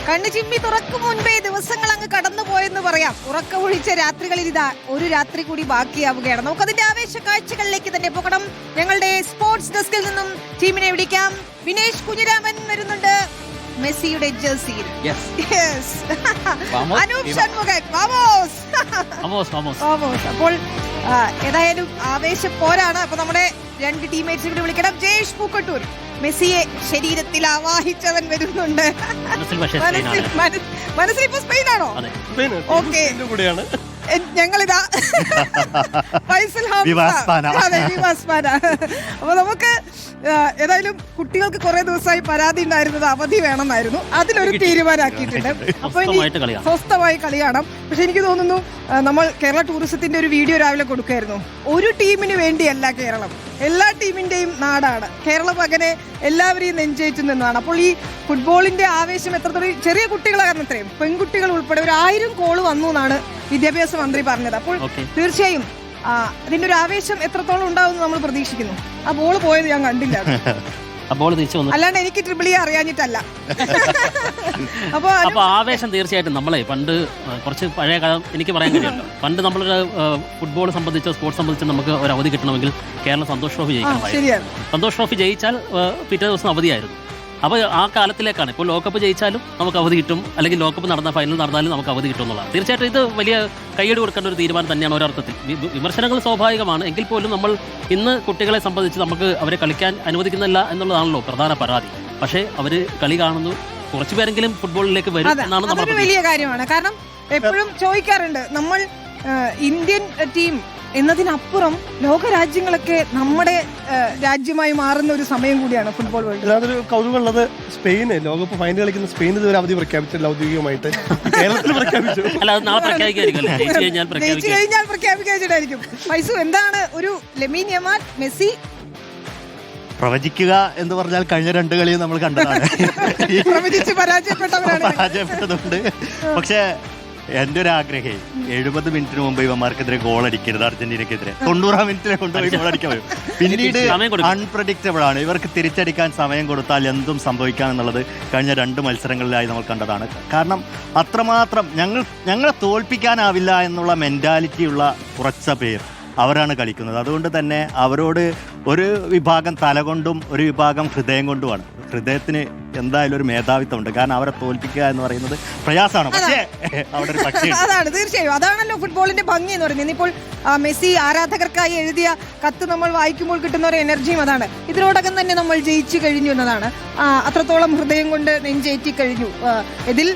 കണ്ണു ചിമ്മി തുറക്കും മുൻപേ ദിവസങ്ങൾ അങ്ങ് കടന്നുപോയെന്ന് പറയാം. ഉറക്കം ഒഴിച്ച രാത്രികളിൽ ഇതാ ഒരു രാത്രി കൂടി ബാക്കിയാവുകയാണ്. നമുക്കതിന്റെ ആവേശ കാഴ്ചകളിലേക്ക് തന്നെ പോകണം. ഞങ്ങളുടെ സ്പോർട്സ് ഡെസ്കിൽ നിന്നും ടീമിനെ വിളിക്കാം. വിനേഷ് കുഞ്ഞിരാമൻ വരുന്നുണ്ട് മെസ്സിയുടെ ജേഴ്സിയിൽ. അനൂപ് ഷൺമുഖൻ അപ്പോൾ ഏതായാലും ആവേശം പോരാണ്. അപ്പൊ നമ്മുടെ രണ്ട് ടീമേറ്റ്സ് കൂടി വിളിക്കണം. ജയേഷ് പൂക്കട്ടൂർ മെസ്സിയെ ശരീരത്തിൽ ആവാഹിച്ചവൻ വരുന്നുണ്ട്. മനസ്സിൽ ഇപ്പൊ സ്പെയിനാണോ? ഓക്കെ, ഞങ്ങളിതാ അപ്പൊ നമുക്ക് ഏതായാലും കുട്ടികൾക്ക് കുറെ ദിവസമായി പരാതി ഉണ്ടായിരുന്നത് അവധി വേണമെന്നായിരുന്നു. അതിലൊരു തീരുമാനമാക്കിയിട്ടുണ്ട്. അപ്പൊ ഇനി സ്വസ്ഥമായി കളി കാണാം. പക്ഷെ എനിക്ക് തോന്നുന്നു നമ്മൾ കേരള ടൂറിസത്തിന്റെ ഒരു വീഡിയോ രാവിലെ കൊടുക്കായിരുന്നു. ഒരു ടീമിന് വേണ്ടിയല്ല കേരളം, എല്ലാ ടീമിന്റെയും നാടാണ് കേരളം. അങ്ങനെ എല്ലാവരെയും നെഞ്ചേറ്റ് നിന്നാണ്. അപ്പോൾ ഈ ഫുട്ബോളിന്റെ ആവേശം എത്രത്തോളം ചെറിയ കുട്ടികളെ കാരണം ഇത്രയും പെൺകുട്ടികൾ ഉൾപ്പെടെ 1000 കോള് വന്നു എന്നാണ് വിദ്യാഭ്യാസ മന്ത്രി പറഞ്ഞത്. അപ്പോൾ തീർച്ചയായും അതിന്റെ ഒരു ആവേശം എത്രത്തോളം ഉണ്ടാവും നമ്മൾ പ്രതീക്ഷിക്കുന്നു. ആ ബോള് പോയത് ഞാൻ കണ്ടില്ല. അല്ലാണ്ട് എനിക്ക് ട്രിപ്പിൾ അറിയാഞ്ഞിട്ടല്ല. അപ്പൊ ആവേശം തീർച്ചയായിട്ടും നമ്മളെ പണ്ട് കുറച്ച് പഴയ കാലം എനിക്ക് പറയാൻ കഴിയുമല്ലോ. പണ്ട് നമ്മൾ ഫുട്ബോൾ സംബന്ധിച്ചോ സ്പോർട്സ് സംബന്ധിച്ചോ നമുക്ക് ഒരു അവധി കിട്ടണമെങ്കിൽ കേരളം സന്തോഷ് ട്രോഫി ജയിക്കണം. സന്തോഷ് ട്രോഫി ജയിച്ചാൽ പിറ്റേ ദിവസം അവധിയായിരുന്നു. അപ്പോൾ ആ കാലത്തിലേക്കാണ്. ഇപ്പോൾ ലോകകപ്പ് ജയിച്ചാലും നമുക്ക് അവധി കിട്ടും, അല്ലെങ്കിൽ ലോകകപ്പ് നടന്ന ഫൈനൽ നടന്നാലും നമുക്ക് അവധി കിട്ടും എന്നുള്ളതാണ്. തീർച്ചയായിട്ടും ഇത് വലിയ കൈയ്യടി കൊടുക്കേണ്ട ഒരു തീരുമാനം തന്നെയാണ് ഒരർത്ഥത്തിൽ. വിമർശനങ്ങൾ സ്വാഭാവികമാണ്. എങ്കിൽ പോലും നമ്മൾ ഇന്ന് കുട്ടികളെ സംബന്ധിച്ച് നമുക്ക് അവരെ കളിക്കാൻ അനുവദിക്കുന്നില്ല എന്നുള്ളതാണല്ലോ പ്രധാന പരാതി. പക്ഷേ അവർ കളി കാണുന്നു, കുറച്ചുപേരെങ്കിലും ഫുട്ബോളിലേക്ക് വരും എന്നാണ് നമ്മൾ വലിയ കാര്യമാണ്. കാരണം എപ്പോഴും ചോദിക്കാറുണ്ട് നമ്മൾ ഇന്ത്യൻ ടീം എന്നതിനപ്പുറം ലോകരാജ്യങ്ങളൊക്കെ നമ്മുടെ രാജ്യമായി മാറുന്ന ഒരു സമയം കൂടിയാണ് ഫുട്ബോൾ വേൾഡ്. അതൊരു കൗതുകമുള്ളത് സ്പെയിന് ലോകകപ്പ് ഫൈനൽ കളിക്കുന്ന സ്പെയിനിൽ ഇതുവരെ അവധി പ്രഖ്യാപിച്ചില്ല ഔദ്യോഗികമായിട്ട്. കേരളത്തിൽ പ്രഖ്യാപിച്ചു. ജയിച്ചു കഴിഞ്ഞാൽ പ്രഖ്യാപിക്കാനായിരിക്കും. മൈസു, എന്താണ് ഒരു ലമീൻ യമാൽ മെസ്സി പ്രവചിക്കുക എന്ന് പറഞ്ഞാൽ കഴിഞ്ഞ 2 കളിയും നമ്മൾ കണ്ടതാണ്. പ്രവചിച്ച് പരാജയപ്പെട്ടതുകൊണ്ട്. പക്ഷേ എൻ്റെ ഒരു ആഗ്രഹം 70 മിനിറ്റിന് മുമ്പ് ഇവന്മാർക്കെതിരെ ഗോൾ അടിക്കരുത്. അർജന്റീനക്കെതിരെ 90 മിനിറ്റിനെ കൊണ്ടുപോയി ഗോൾ അടിക്കാൻ വരും. പിന്നീട് അൺപ്രഡിക്റ്റബിൾ ആണ്. ഇവർക്ക് തിരിച്ചടിക്കാൻ സമയം കൊടുത്താൽ എന്തും സംഭവിക്കാം എന്നുള്ളത് കഴിഞ്ഞ 2 മത്സരങ്ങളിലായി നമ്മൾ കണ്ടതാണ്. കാരണം അത്രമാത്രം ഞങ്ങളെ തോൽപ്പിക്കാനാവില്ല എന്നുള്ള മെന്റാലിറ്റിയുള്ള കുറച്ച പേർ അവരാണ് കളിക്കുന്നത്. അതുകൊണ്ട് തന്നെ അവരോട് ഒരു വിഭാഗം തലകൊണ്ടും ഒരു വിഭാഗം ഹൃദയം കൊണ്ടുമാണ്. ഹൃദയത്തിന് എന്തായാലും ഒരു മേധാവിത്വമുണ്ട്. കാരണം അവരെ തോൽപ്പിക്കുക എന്ന് പറയുന്നത് പ്രയാസമാണ്. പക്ഷേ അവിടെ ഒരു പക്ഷേ അതാണ് തീർച്ചയായും അതാണല്ലോ ഫുട്ബോളിന്റെ ഭംഗി എന്ന് പറയുന്നത്. ഇപ്പോൾ മെസ്സി ആരാധകർക്കായി എഴുതിയ കത്ത് നമ്മൾ വായിക്കുമ്പോൾ കിട്ടുന്ന ഒരു എനർജിയും അതാണ്. ഇതിനോടകം തന്നെ നമ്മൾ ജയിച്ചു കഴിഞ്ഞു എന്നതാണ്. അത്രത്തോളം ഹൃദയം കൊണ്ട് നെഞ്ചേറ്റി കഴിഞ്ഞു. ഇതിൽ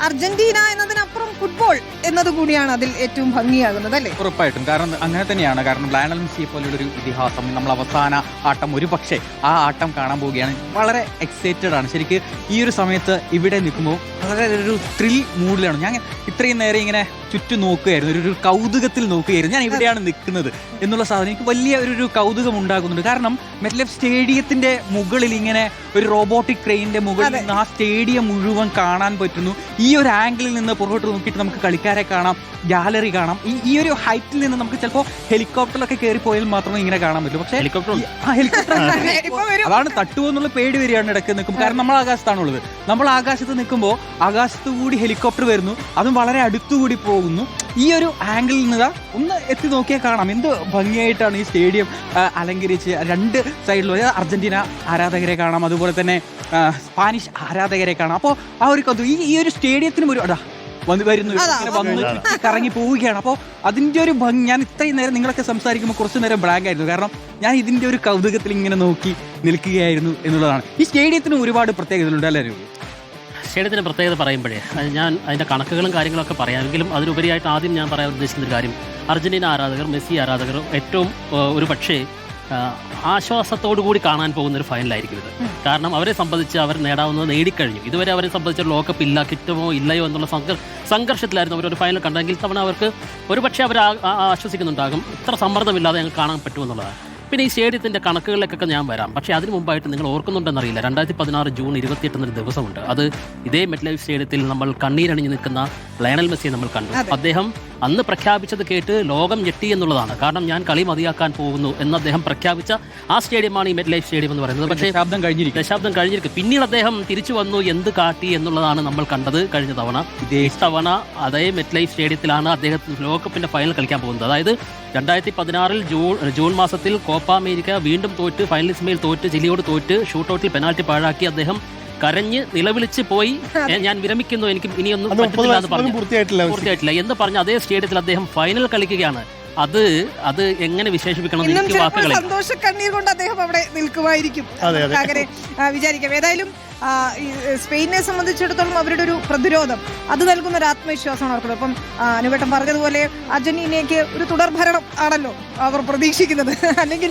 അർജന്റീന എന്നതിനപ്പുറം ഫുട്ബോൾ എന്നതുകൂടിയാണ് അതിൽ ഏറ്റവും ഭംഗിയാകുന്നത്, അല്ലേ? ഉറപ്പായിട്ടും. കാരണം അങ്ങനെ തന്നെയാണ്. കാരണം ലയണൽ മെസ്സിയെ പോലുള്ളൊരു ഇതിഹാസം നമ്മൾ അവസാന ആട്ടം ഒരു പക്ഷേ ആ ആട്ടം കാണാൻ പോവുകയാണ്. വളരെ എക്സൈറ്റഡ് ആണ് ശരിക്ക്. ഈ ഒരു സമയത്ത് ഇവിടെ നിൽക്കുമ്പോൾ വളരെ ഒരു ത്രിൽ മൂഡിലാണ്. ഞാൻ ഇത്രയും നേരം ഇങ്ങനെ ചുറ്റും നോക്കുകയായിരുന്നു, ഒരു കൗതുകത്തിൽ നോക്കുകയായിരുന്നു. ഞാൻ ഇവിടെയാണ് നിൽക്കുന്നത് എന്നുള്ള സാധനം എനിക്ക് വലിയ ഒരു കൗതുകം ഉണ്ടാകുന്നുണ്ട്. കാരണം മെറ്റ്ലൈഫ് സ്റ്റേഡിയത്തിന്റെ മുകളിൽ ഇങ്ങനെ ഒരു റോബോട്ടിക് ക്രെയിനിന്റെ മുകളിൽ നിന്ന് ആ സ്റ്റേഡിയം മുഴുവൻ കാണാൻ പറ്റുന്നു. ഈ ഒരു ആംഗിളിൽ നിന്ന് പുറകോട്ട് നോക്കിയിട്ട് നമുക്ക് കളിക്കാരെ കാണാം, ഗാലറി കാണാം. ഈ ഒരു ഹൈറ്റിൽ നിന്ന് നമുക്ക് ചിലപ്പോൾ ഹെലികോപ്റ്ററിലൊക്കെ കയറി പോയാൽ മാത്രമേ ഇങ്ങനെ കാണാൻ പറ്റൂ. പക്ഷേ ഹെലികോപ്റ്റർ അതാണ് തട്ടുമോ എന്നുള്ള പേടി വരികയാണ് ഇടയ്ക്ക് നിൽക്കും. കാരണം നമ്മൾ ആകാശത്താണുള്ളത്. നമ്മൾ ആകാശത്ത് നിൽക്കുമ്പോൾ ആകാശത്തു കൂടി ഹെലികോപ്റ്റർ വരുന്നു, അതും വളരെ അടുത്തുകൂടി പോകുന്നു. ഈ ഒരു ആംഗിളിൽ നിന്ന് ഒന്ന് എത്തി നോക്കിയാൽ കാണാം എന്ത് ഭംഗിയായിട്ടാണ് ഈ സ്റ്റേഡിയം അലങ്കരിച്ച്. 2 സൈഡിലും അർജന്റീന ആരാധകരെ കാണാം, അതുപോലെ തന്നെ സ്പാനിഷ് ആരാധകരെ കാണാം. അപ്പോൾ ആ ഒരു ഈ ഒരു സ്റ്റേഡിയത്തിനും ഒരു വരുന്നു കറങ്ങി പോവുകയാണ്. അപ്പോൾ അതിൻ്റെ ഒരു ഭംഗി ഞാൻ ഇത്രയും നേരം നിങ്ങളൊക്കെ സംസാരിക്കുമ്പോൾ കുറച്ചു നേരം ബ്ലാങ്ക് ആയിരുന്നു. കാരണം ഞാൻ ഇതിൻ്റെ ഒരു കൗതുകത്തിൽ ഇങ്ങനെ നോക്കി നിൽക്കുകയായിരുന്നു എന്നുള്ളതാണ്. ഈ സ്റ്റേഡിയത്തിന് ഒരുപാട് പ്രത്യേകതകളുണ്ട്, അല്ലേ? സ്റ്റേഡിയത്തിൻ്റെ പ്രത്യേകത പറയുമ്പോഴേ ഞാൻ അതിൻ്റെ കണക്കുകളും കാര്യങ്ങളൊക്കെ പറയാമെങ്കിലും അതിനുപരിയായിട്ട് ആദ്യം ഞാൻ പറയാൻ ഉദ്ദേശിക്കുന്ന ഒരു കാര്യം, അർജന്റീന ആരാധകർ മെസ്സി ആരാധകർ ഏറ്റവും ഒരു പക്ഷേ ആശ്വാസത്തോടു കൂടി കാണാൻ പോകുന്ന ഒരു ഫൈനലായിരിക്കും ഇത്. കാരണം അവരെ സംബന്ധിച്ച് അവർ നേടാവുന്നത് നേടിക്കഴിഞ്ഞു. ഇതുവരെ അവരെ സംബന്ധിച്ച് ലോകകപ്പ് ഇല്ല, കിട്ടുമോ ഇല്ലയോ എന്നുള്ള സംഘർഷത്തിലായിരുന്നു അവരൊരു ഫൈനൽ കണ്ടെങ്കിൽ തവണ അവർക്ക് ഒരു പക്ഷേ അവർ ആശ്വസിക്കുന്നുണ്ടാകും. ഇത്ര സമ്മർദ്ദമില്ലാതെ ഞങ്ങൾക്ക് കാണാൻ പറ്റുമെന്നുള്ളതാണ്. പിന്നെ ഈ സ്റ്റേഡിയത്തിൻ്റെ കണക്കുകളിലേക്കൊക്കെ ഞാൻ വരാം. പക്ഷേ അതിന് മുമ്പായിട്ട് നിങ്ങൾ ഓർക്കുന്നുണ്ടെന്നറിയില്ല, 2016 ജൂൺ 28 എന്നൊരു ദിവസമുണ്ട്. അത് ഇതേ മെറ്റ്ലൈഫ് സ്റ്റേഡിയത്തിൽ നമ്മൾ കണ്ണീരണിഞ്ഞ് നിൽക്കുന്ന ലയണൽ മെസ്സിയെ നമ്മൾ കണ്ടു. അദ്ദേഹം അന്ന് പ്രഖ്യാപിച്ചത് കേട്ട് ലോകം ഞെട്ടി എന്നുള്ളതാണ്. കാരണം ഞാൻ കളി മതിയാക്കാൻ പോകുന്നു എന്ന് അദ്ദേഹം പ്രഖ്യാപിച്ച ആ സ്റ്റേഡിയമാണ് ഈ മെറ്റ്ലൈഫ് സ്റ്റേഡിയം എന്ന് പറയുന്നത്. പക്ഷേ ദശാബ്ദം കഴിഞ്ഞിരിക്കും. പിന്നീട് അദ്ദേഹം തിരിച്ചു വന്നു, എന്ത് കാട്ടി എന്നുള്ളതാണ് നമ്മൾ കണ്ടത് കഴിഞ്ഞ തവണ. ഇത്തവണ അതേ മെറ്റ്ലൈഫ് സ്റ്റേഡിയത്തിലാണ് അദ്ദേഹം ലോകകപ്പിന്റെ ഫൈനൽ കളിക്കാൻ പോകുന്നത്. അതായത് 2016 ജൂൺ മാസത്തിൽ കോപ്പ അമേരിക്ക വീണ്ടും തോറ്റ്, ഫൈനലിസ്മയിൽ തോറ്റ്, ചിലിയോട് തോറ്റ്, ഷൂട്ടൗട്ടിൽ പെനാൽറ്റി പാഴാക്കി അദ്ദേഹം കരഞ്ഞ് നിലവിളിച്ച് പോയി, ഞാൻ വിരമിക്കുന്നു, എനിക്ക് ഇനിയൊന്നും പറ്റുന്നില്ല എന്ന് പറഞ്ഞു. പൂർത്തിയായിട്ടില്ല എന്ന് പറഞ്ഞ അതേ സ്റ്റേഡിയത്തിൽ അദ്ദേഹം ഫൈനൽ കളിക്കുകയാണ്. അത് എങ്ങനെ വിശേഷിപ്പിക്കണം എനിക്ക് വാക്കുകളെ. സന്തോഷ കണ്ണീർ കൊണ്ട് അദ്ദേഹം അവിടെ നിൽക്കുമായിരിക്കും അങ്ങനെ വിചാരിക്കാം. ഏതായാലും സ്പെയിനെ സംബന്ധിച്ചിടത്തോളം അവരുടെ ഒരു പ്രതിരോധം അത് നൽകുന്ന ഒരു ആത്മവിശ്വാസമാണ് അവർക്കുള്ളത്. അപ്പം അനുവേട്ടൻ പറഞ്ഞതുപോലെ അർജന്റീനയ്ക്ക് ഒരു തുടർഭരണം ആണല്ലോ അവർ പ്രതീക്ഷിക്കുന്നത്. അല്ലെങ്കിൽ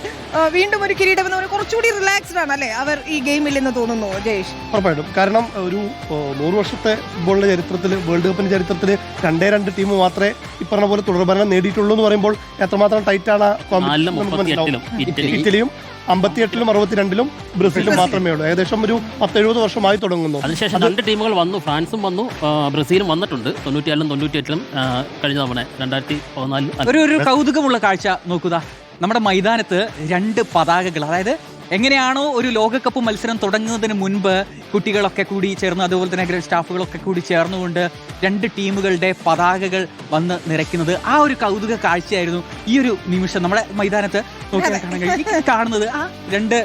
വീണ്ടും ഒരു കിരീടം എന്ന് പറഞ്ഞാൽ കുറച്ചുകൂടി റിലാക്സ്ഡ് ആണ് അല്ലേ അവർ ഈ ഗെയിമിൽ എന്ന് തോന്നുന്നു ജയേഷ്? ഉറപ്പായിട്ടും. കാരണം ഒരു 100 വർഷത്തെ ഫുട്ബോളിന്റെ ചരിത്രത്തിൽ, വേൾഡ് കപ്പിന്റെ ചരിത്രത്തിൽ 2 ടീം മാത്രമേ ഈ പറഞ്ഞ പോലെ തുടർഭരണം നേടിയിട്ടുള്ളൂ എന്ന് പറയുമ്പോൾ എത്രമാത്രം ടൈറ്റാണ് നമുക്ക് മനസ്സിലാവും. ഇറ്റലിയും 58-ലും 62-ലും ബ്രസീലും മാത്രമേ ഉള്ളൂ. ഏകദേശം ഒരു 10-70 വർഷമായി തുടങ്ങുന്നു. അതിനുശേഷം 2 ടീമുകൾ വന്നു, ഫ്രാൻസും വന്നു, ബ്രസീലും വന്നിട്ടുണ്ട് 97-ലും 98-ലും കഴിഞ്ഞ തവണ 2014. ഒരു കൗതുകമുള്ള കാഴ്ച നോക്കുക, നമ്മുടെ മൈതാനത്ത് 2 പതാകകൾ, അതായത് എങ്ങനെയാണോ ഒരു ലോകകപ്പ് മത്സരം തുടങ്ങുന്നതിന് മുൻപ് കുട്ടികളൊക്കെ കൂടി ചേർന്ന്, അതുപോലെ തന്നെ സ്റ്റാഫുകളൊക്കെ കൂടി ചേർന്നുകൊണ്ട് 2 ടീമുകളുടെ പതാകകൾ വന്ന് നിറയ്ക്കുന്നത്, ആ ഒരു കൗതുക കാഴ്ചയായിരുന്നു ഈ ഒരു നിമിഷം നമ്മുടെ മൈതാനത്ത് നോക്കിയാൽ കാണാൻ കഴിയും. കാണുന്നത് ആ 2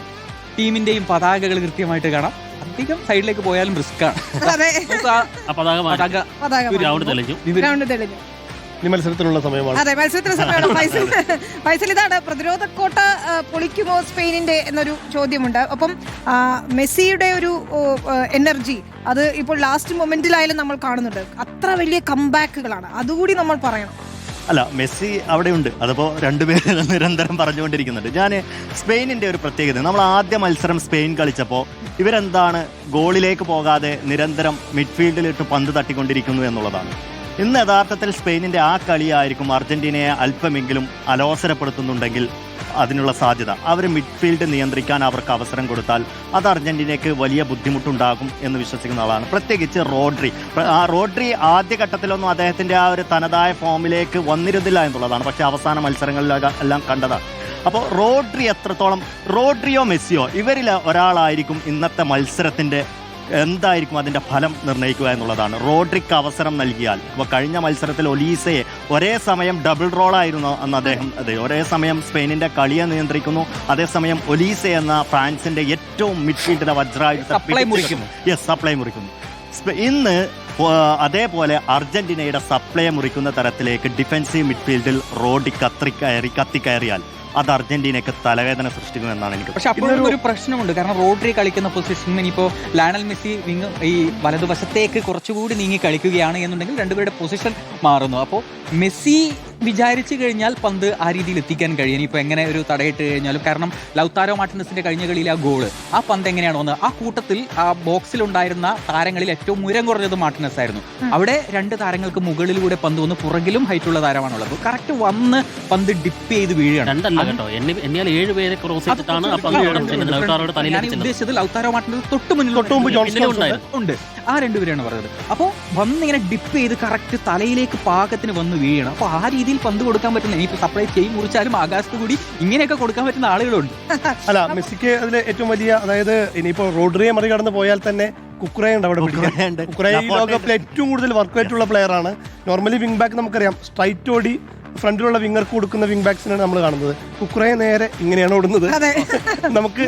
ടീമിന്റെയും പതാകകൾ കൃത്യമായിട്ട് കാണാം. അധികം സൈഡിലേക്ക് പോയാലും റിസ്ക് ആണ്. മത്സരത്തിനുള്ള സമയമാണ്. അതെ, മത്സരത്തിന് സമയമാണ്. ഫൈസൽ, ഇതാണ് പ്രതിരോധ കോട്ട പൊളിക്കുമോ സ്പെയിനിന്റെ എന്നൊരു ചോദ്യമുണ്ട്. ഒപ്പം മെസ്സിയുടെ ഒരു എനർജി അത് ഇപ്പോൾ ലാസ്റ്റ് മൊമെന്റിലായാലും നമ്മൾ കാണുന്നുണ്ട്. അത്ര വലിയ കംബാക്കുകളാണ്, അതുകൂടി നമ്മൾ പറയണം. അല്ല, മെസ്സി അവിടെയുണ്ട്, അതിപ്പോൾ 2 പേര് നിരന്തരം പറഞ്ഞുകൊണ്ടിരിക്കുന്നുണ്ട്. ഞാൻ സ്പെയിനിൻ്റെ ഒരു പ്രത്യേകത, നമ്മൾ ആദ്യ മത്സരം സ്പെയിൻ കളിച്ചപ്പോൾ ഇവരെന്താണ് ഗോളിലേക്ക് പോകാതെ നിരന്തരം മിഡ്ഫീൽഡിലിട്ട് പന്ത് തട്ടിക്കൊണ്ടിരിക്കുന്നു എന്നുള്ളതാണ്. ഇന്ന് യഥാർത്ഥത്തിൽ സ്പെയിനിൻ്റെ ആ കളിയായിരിക്കും അർജന്റീനയെ അല്പമെങ്കിലും അലോസരപ്പെടുത്തുന്നുണ്ടെങ്കിൽ അതിനുള്ള സാധ്യത. അവർ മിഡ്ഫീൽഡ് നിയന്ത്രിക്കാൻ അവർക്ക് അവസരം കൊടുത്താൽ അത് അർജന്റീനയ്ക്ക് വലിയ ബുദ്ധിമുട്ടുണ്ടാകും എന്ന് വിശ്വസിക്കുന്ന ആളാണ്. പ്രത്യേകിച്ച് റോഡ്രി ആദ്യഘട്ടത്തിലൊന്നും അദ്ദേഹത്തിൻ്റെ ആ ഒരു തനതായ ഫോമിലേക്ക് വന്നിരുന്നില്ല എന്നുള്ളതാണ്. പക്ഷേ അവസാന മത്സരങ്ങളിലെല്ലാം കണ്ടതാണ്. അപ്പോൾ റോഡ്രിയോ മെസ്സിയോ ഇവരിൽ ഒരാളായിരിക്കും ഇന്നത്തെ മത്സരത്തിൻ്റെ എന്തായിരിക്കും അതിൻ്റെ ഫലം നിർണ്ണയിക്കുക എന്നുള്ളതാണ്. റോഡ്രിക്ക് അവസരം നൽകിയാൽ, ഇപ്പോൾ കഴിഞ്ഞ മത്സരത്തിൽ ഒലീസയെ ഒരേ സമയം ഡബിൾ റോളായിരുന്നു അന്ന് അദ്ദേഹം. ഒരേ സമയം സ്പെയിനിൻ്റെ കളിയെ നിയന്ത്രിക്കുന്നു, അതേസമയം ഒലീസ എന്ന ഫ്രാൻസിൻ്റെ ഏറ്റവും മിഡ്ഫീൽഡിലെ വജ്രായുധ സപ്ലൈ മുറിക്കുന്നു. ഇന്ന് അതേപോലെ അർജന്റീനയുടെ സപ്ലൈ മുറിക്കുന്ന തരത്തിലേക്ക് ഡിഫൻസീവ് മിഡ്ഫീൽഡിൽ റോഡ്രി കത്തിക്കയറിയാൽ അത് അർജന്റീനയ്ക്ക് തലവേദന സൃഷ്ടിക്കുമെന്നാണ് എനിക്ക്. പക്ഷെ അപ്പോഴും ഒരു പ്രശ്നമുണ്ട്. കാരണം റോഡ്രി കളിക്കുന്ന പൊസിഷൻ ഇനിയിപ്പോൾ ലയണൽ മെസ്സി ഈ വലതുവശത്തേക്ക് കുറച്ചുകൂടി നീങ്ങി കളിക്കുകയാണ് എന്നുണ്ടെങ്കിൽ 2 പേരുടെ പൊസിഷൻ മാറുന്നു. അപ്പോൾ മെസ്സി വിചാരിച്ചു കഴിഞ്ഞാൽ പന്ത് ആ രീതിയിൽ എത്തിക്കാൻ കഴിയും. ഇപ്പോൾ എങ്ങനെ ഒരു തടയിട്ട് കഴിഞ്ഞാലും, കാരണം ലൗതാരോ മാർട്ടിനസിന്റെ കഴിഞ്ഞ കളിയിൽ ആ ഗോള്, ആ പന്ത് എങ്ങനെയാണ് വന്നത്, ആ കൂട്ടത്തിൽ ആ ബോക്സിലുണ്ടായിരുന്ന താരങ്ങളിൽ ഏറ്റവും ഉയരം കുറഞ്ഞത് മാർട്ടിനസ് ആയിരുന്നു. അവിടെ 2 താരങ്ങൾക്ക് മുകളിലൂടെ പന്ത് വന്ന്, പുറകിലും ഹൈറ്റുള്ള താരമാണുള്ളത്. കറക്റ്റ് വന്ന് പന്ത് ഡിപ്പ് ചെയ്ത് വീഴുകയാണ്. ഞാൻ ഉദ്ദേശിച്ചത് ലൗതാരോ മാർട്ടിനസ് തൊട്ട് മുന്നിൽ ഉണ്ട്, ആ 2 പേരാണ് പറഞ്ഞത്. അപ്പോൾ വന്നിങ്ങനെ ഡിപ്പ് ചെയ്ത് കറക്റ്റ് തലയിലേക്ക് പാകത്തിന് വന്ന് വീഴണം. അപ്പോൾ ആ രീതിയിൽ പന്ത് കൊടുക്കാൻ പറ്റുന്ന, ഇനിയിപ്പോൾ സപ്ലൈ ചെയ്യും മുറിച്ചാലും ആകാശത്ത് കൂടി ഇങ്ങനെയൊക്കെ കൊടുക്കാൻ പറ്റുന്ന ആളുകളുണ്ട്. അല്ല, മെസ്സിക്ക് അതിൽ ഏറ്റവും വലിയ, അതായത് ഇനിയിപ്പോൾ റോഡ്രിയെ മറികടന്ന് പോയാൽ തന്നെ കുക്കുറയുണ്ട് അവിടെ പിടിക്കാൻ. കുക്കുറ ഈ ലോകകപ്പിലെ ഏറ്റവും കൂടുതൽ വർക്ക് റേറ്റ് ഉള്ള പ്ലെയർ ആണ്. നോർമലി വിങ് ബാക്ക് നമുക്കറിയാം സ്ട്രൈറ്റ് ഓടി ഫ്രണ്ടിലുള്ള വിങ്ങർക്ക് കൊടുക്കുന്ന വിങ് ബാക്സിനാണ് നമ്മൾ കാണുന്നത്. കുക്കുറയെ നേരെ ഇങ്ങനെയാണ് ഓടുന്നത്. നമുക്ക്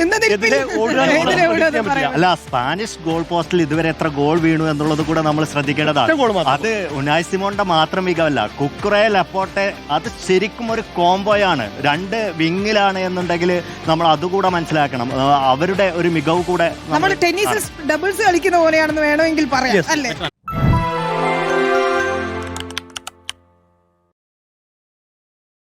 അല്ല, സ്പാനിഷ് ഗോൾ പോസ്റ്റിൽ ഇതുവരെ എത്ര ഗോൾ വീണു എന്നുള്ളത് കൂടെ നമ്മൾ ശ്രദ്ധിക്കേണ്ടതാണ്. അത് ഉനായ് സിമോന്റെ മാത്രം മികവല്ല, കുക്കുറയെ ലപ്പോട്ടെ അത് ശരിക്കും ഒരു കോംബോയാണ്. 2 വിങ്ങിലാണ് എന്നുണ്ടെങ്കിൽ നമ്മൾ അതുകൂടെ മനസ്സിലാക്കണം. അവരുടെ ഒരു മികവ് കൂടെ നമ്മൾ ടെന്നീസ് ഡബിൾസ് കളിക്കുന്ന പോലെയാണെന്ന് വേണമെങ്കിൽ പറയാം അല്ലേ?